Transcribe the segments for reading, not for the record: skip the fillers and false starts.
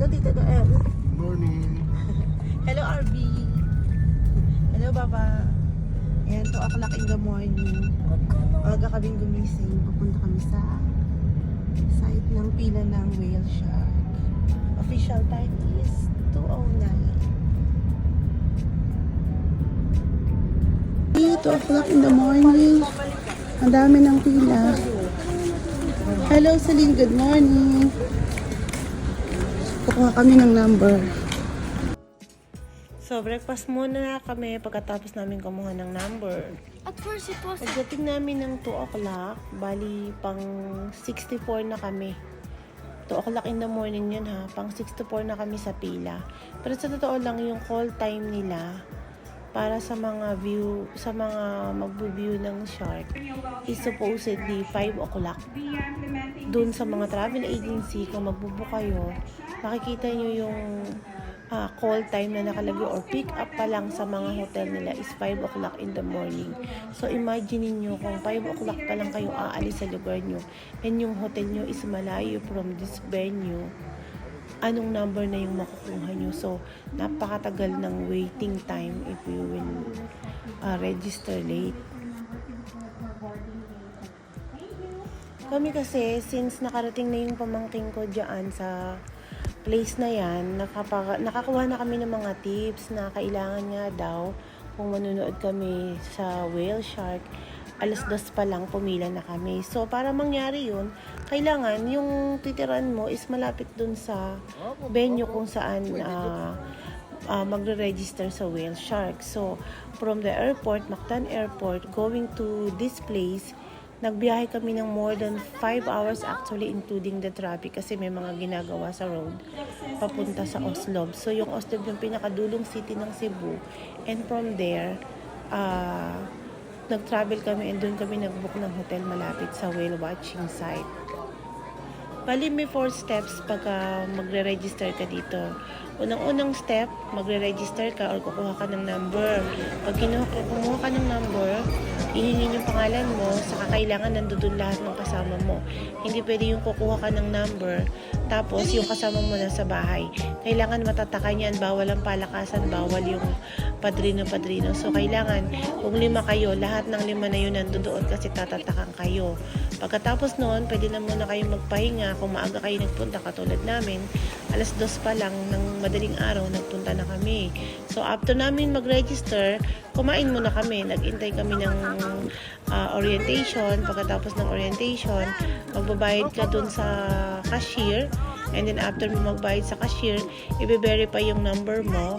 Tita Gael. Morning. Hello, RB. Hello, Baba. Ayan, 2 o'clock in the morning. Aga kaming gumising. Papunta kami sa site ng pila ng whale shark. Official time is 2:09. 2 o'clock in the morning. Ang dami ng pila. Hello, Celine. Good morning. Kukuha kami ng number. So, breakfast muna kami pagkatapos namin kumuha ng number. At first it was... Pagdating namin ng 2 o'clock, bali pang 64 na kami. 2 o'clock in the morning yun ha, pang 64 na kami sa pila. Pero sa totoo lang, yung call time nila para sa mga magbo-view ng shark is supposedly 5 o'clock. Doon sa mga travel agency, kung magbubook kayo, makikita nyo yung call time na nakalagay or pick up pa lang sa mga hotel nila is 5 o'clock in the morning. So imagine niyo kung 5 o'clock pa lang kayo aalis sa lugar nyo and yung hotel nyo is malayo from this venue, anong number na yung makukuha nyo? So napakatagal ng waiting time if you will register late. Kami kasi, since nakarating na yung pamangking ko dyan sa place na yan, nakakuha na kami ng mga tips na kailangan nga daw kung manunood kami sa whale shark, 2:00 pa lang pumila na kami. So, para mangyari yun, kailangan yung titiran mo is malapit dun sa venue kung saan magre-register sa whale shark. So, from the airport, Mactan Airport, going to this place, nagbiyahe kami ng more than 5 hours actually, including the traffic kasi may mga ginagawa sa road papunta sa Oslob. So yung Oslob yung pinakadulong city ng Cebu, and from there nag-travel kami and doon kami nag-book ng hotel malapit sa whale watching site. Bali may 4 steps pagka magre-register ka dito. Unang-unang step, magre-register ka or kukuha ka ng number. Pag kumuha ka ng number, ihingin yung pangalan mo, saka kailangan nandoon lahat ng kasama mo. Hindi pwede yung kukuha ka ng number, tapos yung kasama mo na sa bahay. Kailangan matatakan yan, bawal ang palakasan, bawal yung padrino-padrino. So kailangan, kung 5 kayo, lahat ng 5 na yun nandoon kasi tatatakan kayo. Pagkatapos noon, pwede na muna kayo magpahinga. Kung maaga kayo nagpunta, katulad namin, 2:00 pa lang ng madaling araw, nagpunta na kami. So, after namin mag-register, kumain muna kami. Nag-intay kami ng orientation. Pagkatapos ng orientation, magbabayad ka dun sa cashier. And then, after mo magbayad sa cashier, i-verify yung number mo,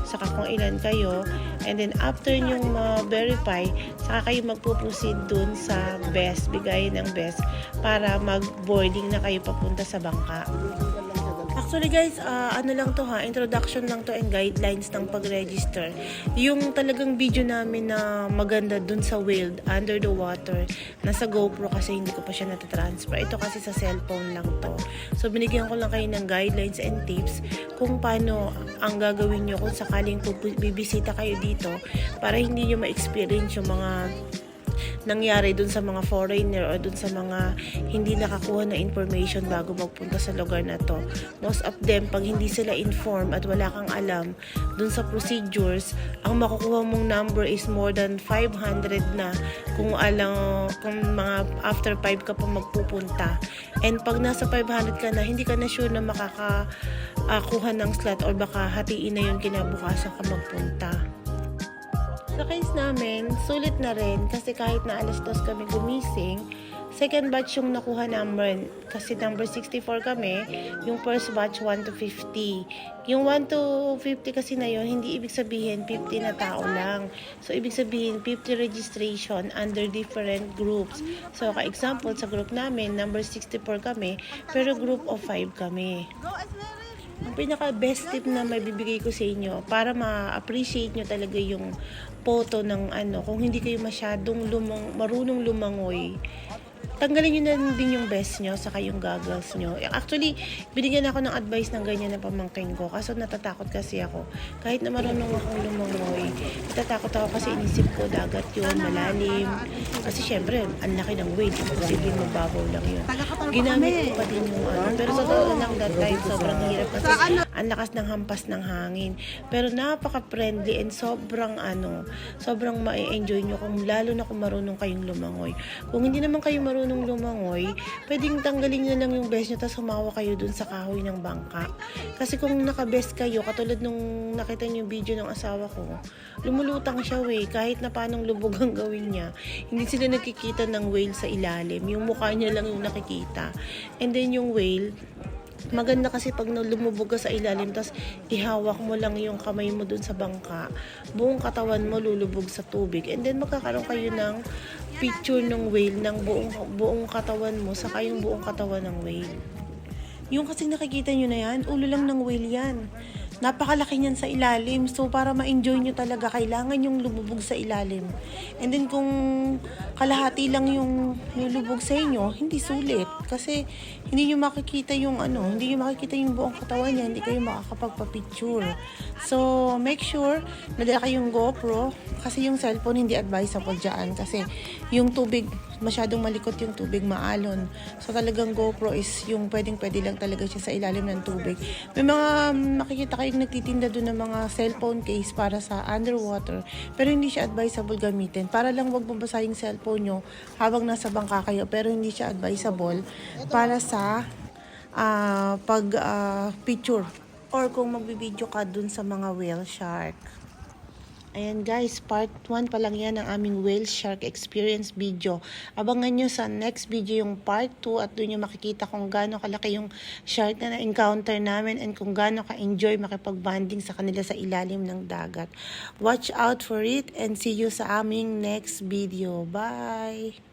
saka kung ilan kayo. And then, after nyong ma-verify, saka kayo magpuproceed dun sa best, bigayin ng best, para mag-boarding na kayo papunta sa bangka. Actually guys, ano lang to ha, introduction lang to and guidelines ng pag-register. Yung talagang video namin na maganda dun sa whale, under the water, nasa GoPro kasi hindi ko pa siya natatransfer. Ito kasi sa cellphone lang to. So binigyan ko lang kayo ng guidelines and tips kung paano ang gagawin nyo kung sakaling bibisita kayo dito para hindi nyo ma-experience yung mga nangyari dun sa mga foreigner o dun sa mga hindi nakakuha na information bago magpunta sa lugar na to. Most of them, pag hindi sila informed at wala kang alam dun sa procedures, ang makukuha mong number is more than 500 na kung mga after 5 ka pa magpupunta. And pag nasa 500 ka na, hindi ka na sure na makakakuha ng slot or baka hatiin na yung kinabukasan ka magpunta. Sa case namin, sulit na rin kasi kahit na 2:00 kami gumising, second batch yung nakuha number kasi number 64 kami, yung first batch 1 to 50. Yung 1 to 50 kasi na yun, hindi ibig sabihin 50 na tao lang. So, ibig sabihin 50 registration under different groups. So, ka-example, sa group namin, number 64 kami, pero group of 5 kami. Ang pinaka-best tip na maibibigay ko sa inyo para ma-appreciate nyo talaga yung photo ng kung hindi kayo masyadong marunong lumangoy, tanggalin nyo na din yung vest nyo saka yung goggles nyo. Actually, binigyan ako ng advice ng ganyan na pamangkin ko kaso natatakot kasi ako. Kahit na marunong akong lumangoy, natatakot ako kasi inisip ko dagat yun, malalim. Kasi syempre, ang laki ng wave. Imposible mababaw lang yun. Taga-Qatar pa Ginamit kami. ko pa din yung ano. Pero sa totoo lang that time, sobrang hirap kasi ang lakas ng hampas ng hangin. Pero napaka-friendly and sobrang ma-enjoy nyo kung lalo na kung marunong kayong lumangoy. Kung hindi naman kayo marunong lumangoy, pwedeng tanggalin nyo lang yung vest nyo tapos humawa kayo dun sa kahoy ng bangka. Kasi kung naka-vest kayo, katulad nung nakita nyo yung video ng asawa ko, lumulutang siya kahit na paanong lubog ang gawin niya. Hindi sila nakikita ng whale sa ilalim. Yung mukha niya lang yung nakikita. And then yung whale, maganda kasi pag lumubog ka sa ilalim tapos ihawak mo lang yung kamay mo dun sa bangka, buong katawan mo lulubog sa tubig, and then magkakaroon kayo ng picture ng whale ng buong katawan mo saka yung buong katawan ng whale. Yung kasi nakikita nyo na yan, ulo lang ng whale yan. Napakalaki niyan sa ilalim. So, para ma-enjoy nyo talaga, kailangan yung lumubog sa ilalim. And then, kung kalahati lang yung lubog sa inyo, hindi sulit. Kasi, hindi nyo makikita yung buong katawan niya. Hindi kayo makakapagpa-picture. So, make sure na dala kayong GoPro. Kasi yung cellphone, hindi advisable dyan. Kasi, yung tubig, masyadong malikot yung tubig, maalon. So, talagang GoPro is yung pwede lang talaga siya sa ilalim ng tubig. May mga makikita kayong nagtitinda doon ng mga cellphone case para sa underwater, pero hindi siya advisable gamitin. Para lang wag mabasa yung cellphone nyo habang nasa bangka kayo, pero hindi siya advisable para sa picture or kung magbibideo ka doon sa mga whale shark. Ayan guys, part 1 pa lang yan ng aming whale shark experience video. Abangan nyo sa next video yung part 2 at doon nyo makikita kung gaano kalaki yung shark na na-encounter namin and kung gaano ka-enjoy makipag-bonding sa kanila sa ilalim ng dagat. Watch out for it and see you sa aming next video. Bye!